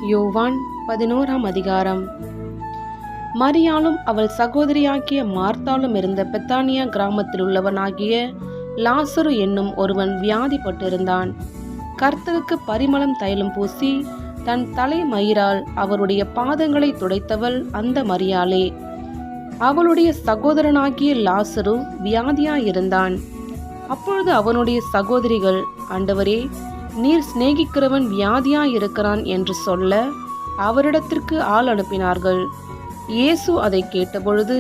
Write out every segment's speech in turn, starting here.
யோவான் 11ஆம் அதிகாரம். மரியாளும் அவள் சகோதரியாகிய மார்த்தாளும் இருந்த பெத்தானியா கிராமத்தில் உள்ளவனாகிய லாசரு என்னும் ஒருவன் வியாதிப்பட்டிருந்தான். கர்த்தருக்கு பரிமளம் தைலம் பூசி தன் தலை மயிரால் அவருடைய பாதங்களை துடைத்தவள் அந்த மரியாளே. அவளுடைய சகோதரனாகிய லாசரு வியாதியாயிருந்தான். அப்பொழுது அவனுடைய சகோதரிகள், ஆண்டவரே, நீர் சிநேகிக்கிறவன் வியாதியாயிருக்கிறான் என்று சொல்ல அவரிடத்திற்கு ஆள் அனுப்பினார்கள். இயேசு அதை கேட்டபொழுது,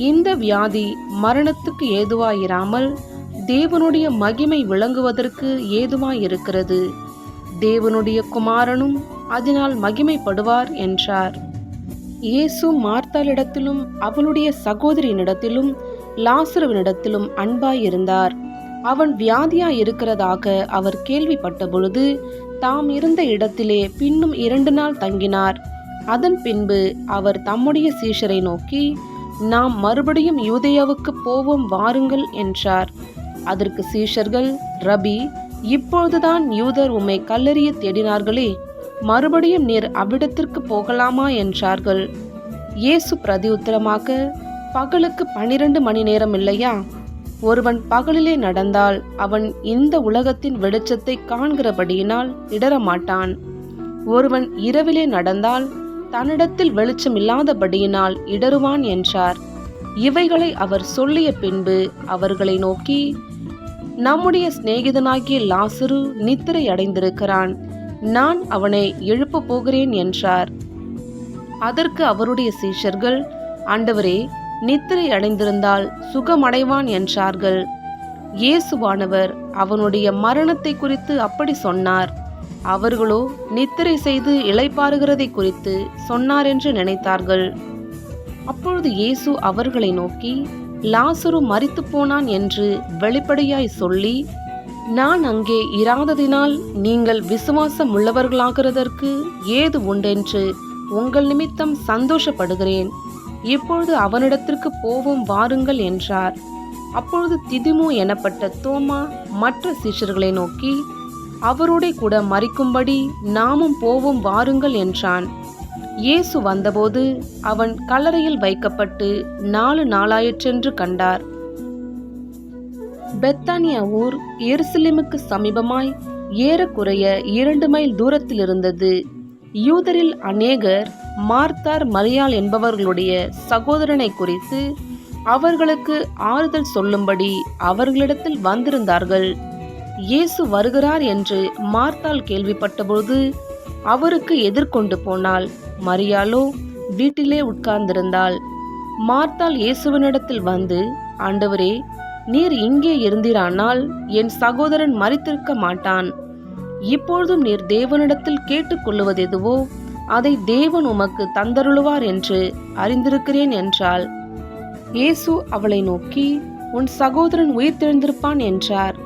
இந்த வியாதி மரணத்துக்கு ஏதுவாயிராமல் தேவனுடைய மகிமை விளங்குவதற்கு ஏதுவாயிருக்கிறது. தேவனுடைய குமாரனும் அதனால் மகிமைப்படுவார் என்றார். இயேசு மார்த்தாளிடத்திலும் அவளுடைய சகோதரியினிடத்திலும் லாசருவினிடத்திலும் அன்பாயிருந்தார். அவன் வியாதியாயிருக்கிறதாக அவர் கேள்விப்பட்ட பொழுது தாம் இருந்த இடத்திலே பின்னும் 2 நாள் தங்கினார். அதன் பின்பு அவர் தம்முடைய சீஷரை நோக்கி, நாம் மறுபடியும் யூதேயாவுக்கு போவோம் வாருங்கள் என்றார். அதற்கு சீஷர்கள், ரபி, இப்பொழுதுதான் யூதர் உம்மை கல்லெறிய தேடினார்களே, மறுபடியும் நீர் அவ்விடத்திற்கு போகலாமா என்றார்கள். இயேசு பிரதியுத்தரமாக, பகலுக்கு 12 மணி நேரம் இல்லையா? ஒருவன் பகலிலே நடந்தால் அவன் இந்த உலகத்தின் வெளிச்சத்தை காண்கிறபடியினால் இடரமாட்டான். ஒருவன் இரவிலே நடந்தால் தன்னிடத்தில் வெளிச்சம் இல்லாதபடியினால் இடருவான் என்றார். இவைகளை அவர் சொல்லிய பின்பு அவர்களை நோக்கி, நம்முடைய சிநேகிதனாகிய லாசரு நித்திரை அடைந்திருக்கிறான், நான் அவனை எழுப்ப போகிறேன் என்றார். அதற்கு அவருடைய சீஷர்கள், ஆண்டவரே, நித்திரை அடைந்திருந்தால் சுகமடைவான் என்றார்கள். இயேசுவானவர் அவனுடைய மரணத்தை குறித்து அப்படி சொன்னார். அவர்களோ நித்திரை செய்து இளைப்பாறுகிறதை குறித்து சொன்னார் என்று நினைத்தார்கள். அப்பொழுது இயேசு அவர்களை நோக்கி, லாசரு மரித்து போனான் என்று வெளிப்படையாய் சொல்லி, நான் அங்கே இராததினால் நீங்கள் விசுவாசம் உள்ளவர்களாகிறதற்கு ஏது உண்டென்று உங்கள் நிமித்தம் சந்தோஷப்படுகிறேன். இப்பொழுது அவனிடத்திற்கு போவோம் வாருங்கள் என்றார். அப்பொழுது திதிமு எனப்பட்ட தோமா மற்ற சீஷர்களை நோக்கி, அவரோட கூட மரிக்கும்படி நாமும் போவோம் வாருங்கள் என்றான். இயேசு வந்தபோது அவன் கல்லறையில் வைக்கப்பட்டு 4 நாளாயிற்றென்று கண்டார். பெத்தானியா ஊர் எருசலேமுக்கு சமீபமாய் ஏறக்குறைய 2 மைல் தூரத்தில் இருந்தது. யூதரில் அநேகர் மார்த்தார், மரியாள் என்பவர்களுடைய சகோதரனை குறித்து அவர்களுக்கு ஆறுதல் சொல்லும்படி அவர்களிடத்தில் வந்திருந்தார்கள். இயேசு வருகிறார் என்று மார்த்தாள் கேள்விப்பட்டபோது அவருக்கு எதிர்கொண்டு போனாள். மரியாளோ வீட்டிலே உட்கார்ந்திருந்தாள். மார்த்தாள் இயேசுவினிடத்தில் வந்து, ஆண்டவரே, நீர் இங்கே இருந்தீரானால் என் சகோதரன் மரித்திருக்க மாட்டான். இப்பொழுதும் நீர் தேவனிடத்தில் கேட்டுக்கொள்ளுவது எதுவோ அதை தேவன் உமக்கு தந்தருளுவார் என்று அறிந்திருக்கிறேன் என்றாள். இயேசு அவளை நோக்கி, உன் சகோதரன் உயிர்த்தெழுந்திருப்பான் என்றார்.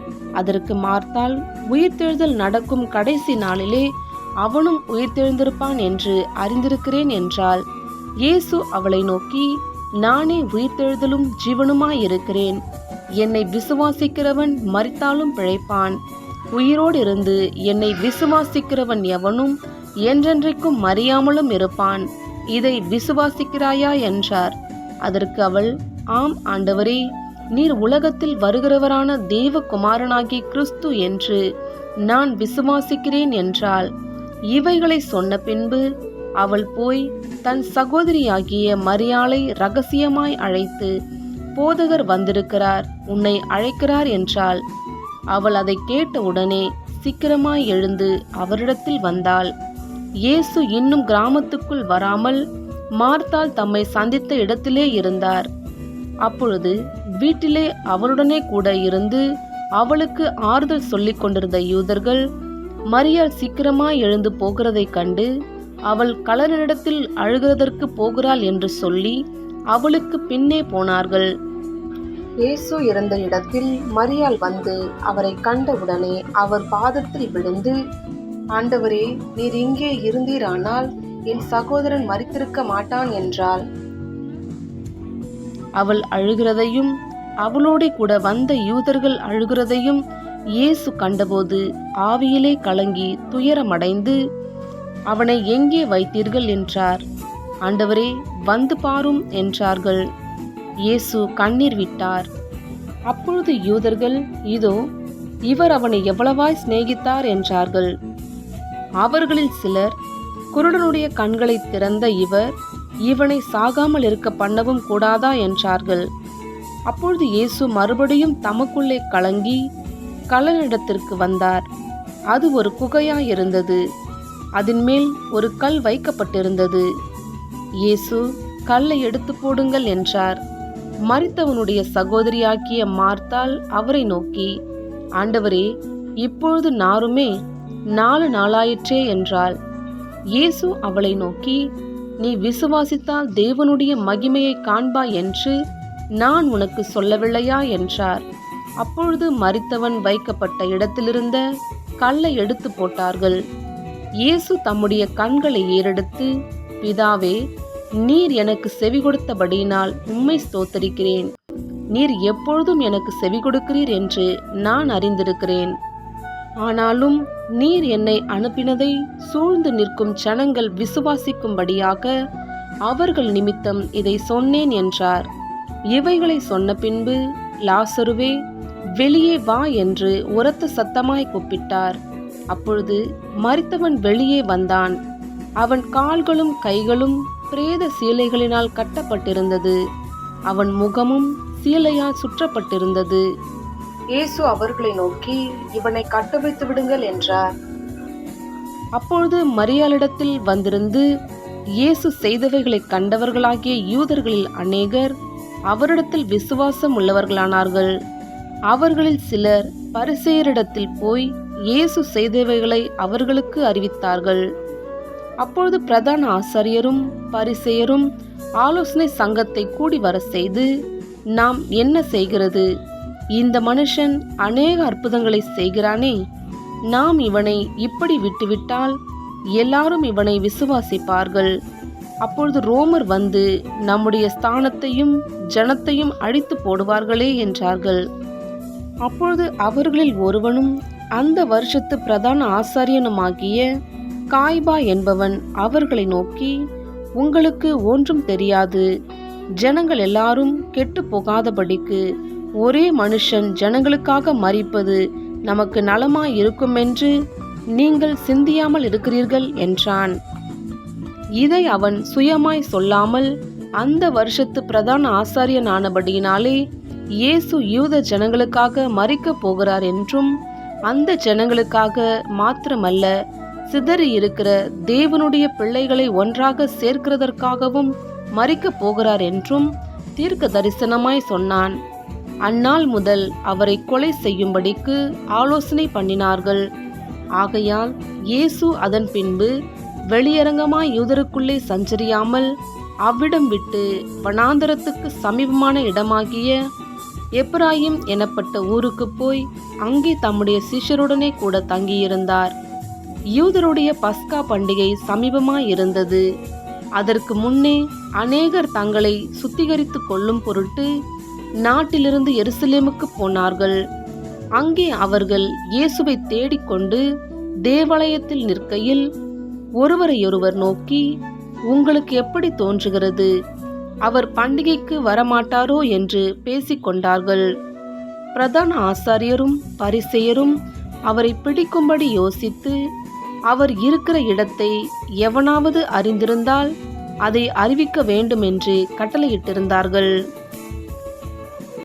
அதற்கு மார்த்தாள், உயிர்த்தெழுதல் நடக்கும் கடைசி நாளிலே அவனும் உயிர்த்தெழுந்திருப்பான் என்று அறிந்திருக்கிறேன் என்றாள். இயேசு அவளை நோக்கி, நானே உயிர்த்தெழுதலும் ஜீவனுமாயிருக்கிறேன். என்னை விசுவாசிக்கிறவன் மரித்தாலும் பிழைப்பான். உயிரோடு இருந்து என்னை விசுவாசிக்கிறவன் எவனும் என்றென்றைக்கும் மறியாமலும் இருப்பான். இதை விசுவாசிக்கிறாயா என்றார். அதற்கு அவள், ஆம் ஆண்டவரே, நீர் உலகத்தில் வருகிறவரான தேவகுமாரனாகிய கிறிஸ்து என்று நான் விசுவாசிக்கிறேன் என்றாள். இவைகளை சொன்ன பின்பு அவள் போய் தன் சகோதரியாகிய மரியாளை இரகசியமாய் அழைத்து, போதகர் வந்திருக்கிறார், உன்னை அழைக்கிறார் என்றாள். அவள் அதை கேட்ட உடனே சீக்கிரமாய் எழுந்து அவரிடத்தில் வந்தாள். இயேசு இன்னும் கிராமத்துக்குள் வராமல் மார்த்தாள் தம்மை சந்தித்த இடத்திலே இருந்தார். அப்பொழுது வீட்டிலே அவளுடனே கூட இருந்து அவளுக்கு ஆறுதல் சொல்லிக் கொண்டிருந்த யூதர்கள் மரியாள் சீக்கிரமாய் எழுந்து போகிறதை கண்டு, அவள் கல்லறையிடத்தில் அழுகிறதற்கு போகிறாள் என்று சொல்லி அவளுக்கு பின்னே போனார்கள். இயேசு இருந்த இடத்தில் மரியாள் வந்து அவரை கண்டவுடனே அவர் பாதத்தில் விழுந்து, ஆண்டவரே, நீர் இங்கே இருந்தீரானால் என் சகோதரன் மரித்திருக்க மாட்டான் என்றாள். அவள் அழுகிறதையும் அவளோட கூட வந்த யூதர்கள் அழுகிறதையும் இயேசு கண்டபோது ஆவியிலே கலங்கி துயரமடைந்து, அவனை எங்கே வைத்தீர்கள் என்றார். ஆண்டவரே, வந்து பாரும் என்றார்கள். இயேசு கண்ணீர் விட்டார். அப்பொழுது யூதர்கள், இதோ இவர் அவனை எவ்வளவாய் சிநேகித்தார் என்றார்கள். அவர்களில் சிலர், குருடனுடைய கண்களை திறந்த இவனை சாகாமல் இருக்க பண்ணவும் கூடாதா என்றார்கள். அப்பொழுது இயேசு மறுபடியும் தமக்குள்ளே கலங்கி கல்லனிடத்திற்கு வந்தார். அது ஒரு குகையாயிருந்தது. அதன் மேல் ஒரு கல் வைக்கப்பட்டிருந்தது. இயேசு, கல்லை எடுத்து போடுங்கள் என்றார். மரித்தவனுடைய சகோதரியாக்கிய மார்த்தாள் அவரை நோக்கி, ஆண்டவரே, இப்பொழுது நாருமே 4 நாளாயிற்றே என்றாள். இயேசு அவளை நோக்கி, நீ விசுவாசித்தால் தேவனுடைய மகிமையை காண்பாய் என்று நான் உனக்கு சொல்லவில்லையா என்றார். அப்பொழுது மரித்தவன் வைக்கப்பட்ட இடத்திலிருந்த கல்லை எடுத்து போட்டார்கள். இயேசு தம்முடைய கண்களை ஏறெடுத்து, பிதாவே, நீர் எனக்கு செவி கொடுத்தபடியினால் உம்மை ஸ்தோத்தரிக்கிறேன். நீர் எப்பொழுதும் எனக்கு செவி கொடுக்கிறீர் என்று நான் அறிந்திருக்கிறேன். ஆனாலும் நீர் என்னை அனுப்பினதை சூழ்ந்து நிற்கும் ஜனங்கள் விசுவாசிக்கும்படியாக அவர்கள் நிமித்தம் இதை சொன்னேன் என்றார். இவைகளை சொன்ன பின்பு, லாசருவே, வெளியே வா என்று உரத்த சத்தமாய் கூப்பிட்டார். அப்பொழுது மரித்தவன் வெளியே வந்தான். அவன் கால்களும் கைகளும் பிரேத சீலைகளினால் கட்டப்பட்டிருந்தது. அவன் முகமும் சீலையால் சுற்றப்பட்டிருந்தது. இயேசு அவர்களை நோக்கி, இவனை கட்டவிழ்த்து விடுங்கள் என்றார். அப்பொழுது மரியாளிடத்தில் வந்திருந்து இயேசு செய்தவைகளை கண்டவர்களாகிய யூதர்களில் அநேகர் அவரிடத்தில் விசுவாசம் உள்ளவர்களானார்கள். அவர்களில் சிலர் பரிசேயரிடத்தில் போய் இயேசு செய்தவைகளை அவர்களுக்கு அறிவித்தார்கள். அப்பொழுது பிரதான ஆசாரியரும் பரிசேயரும் ஆலோசனை சங்கத்தை கூடி வர செய்து, நாம் என்ன செய்கிறது? இந்த மனுஷன் அநேக அற்புதங்களை செய்கிறானே. நாம் இவனை இப்படி விட்டுவிட்டால் எல்லாரும் இவனை விசுவாசிப்பார்கள். அப்பொழுது ரோமர் வந்து நம்முடைய ஸ்தானத்தையும் ஜனத்தையும் அழித்து போடுவார்களே என்றார்கள். அப்பொழுது அவர்களில் ஒருவனும் அந்த வருஷத்து பிரதான ஆசாரியனுமாகிய காய்பா என்பவன் அவர்களை நோக்கி, உங்களுக்கு ஒன்றும் தெரியாது. ஜனங்கள் எல்லாரும் கெட்டு போகாதபடிக்கு ஒரே மனுஷன் ஜனங்களுக்காக மரிப்பது நமக்கு நலமாய் இருக்குமென்று நீங்கள் சிந்தியாமல் இருக்கிறீர்கள் என்றான். இதை அவன் சுயமாய் சொல்லாமல் அந்த வருஷத்து பிரதான ஆசாரியனானபடியினாலே இயேசு யூத ஜனங்களுக்காக மரிக்கப் போகிறார் என்றும், அந்த ஜனங்களுக்காக மாத்திரமல்ல, சிதறி இருக்கிற தேவனுடைய பிள்ளைகளை ஒன்றாக சேர்க்கிறதற்காகவும் மரிக்கப் போகிறார் என்றும் தீர்க்க தரிசனமாய் சொன்னான். அந்நாள் முதல் அவரை கொலை செய்யும்படிக்கு ஆலோசனை பண்ணினார்கள். ஆகையால் இயேசு அதன் பின்பு வெளியரங்கமாய் யூதருக்குள்ளே சஞ்சரியாமல் அவ்விடம் விட்டு வனாந்தரத்துக்கு சமீபமான இடமாகிய எப்ராயிம் எனப்பட்ட ஊருக்கு போய் அங்கே தம்முடைய சீஷருடனே கூட தங்கியிருந்தார். யூதருடைய பஸ்கா பண்டிகை சமீபமாயிருந்தது. அதற்கு முன்னே அநேகர் தங்களை சுத்திகரித்து கொள்ளும் பொருட்டு நாட்டிலிருந்து எருசலேமுக்கு போனார்கள். அங்கே அவர்கள் இயேசுவை தேடிக்கொண்டு தேவாலயத்தில் நிற்கையில் ஒருவரையொருவர் நோக்கி, உங்களுக்கு எப்படி தோன்றுகிறது? அவர் பண்டிகைக்கு வரமாட்டாரோ என்று பேசிக்கொண்டார்கள். பிரதான ஆசாரியரும் பரிசேயரும் அவரை பிடிக்கும்படி யோசித்து, அவர் இருக்கிற இடத்தை எவனாவது அறிந்திருந்தால் அதை அறிவிக்க வேண்டும் என்று கட்டளையிட்டிருந்தார்கள்.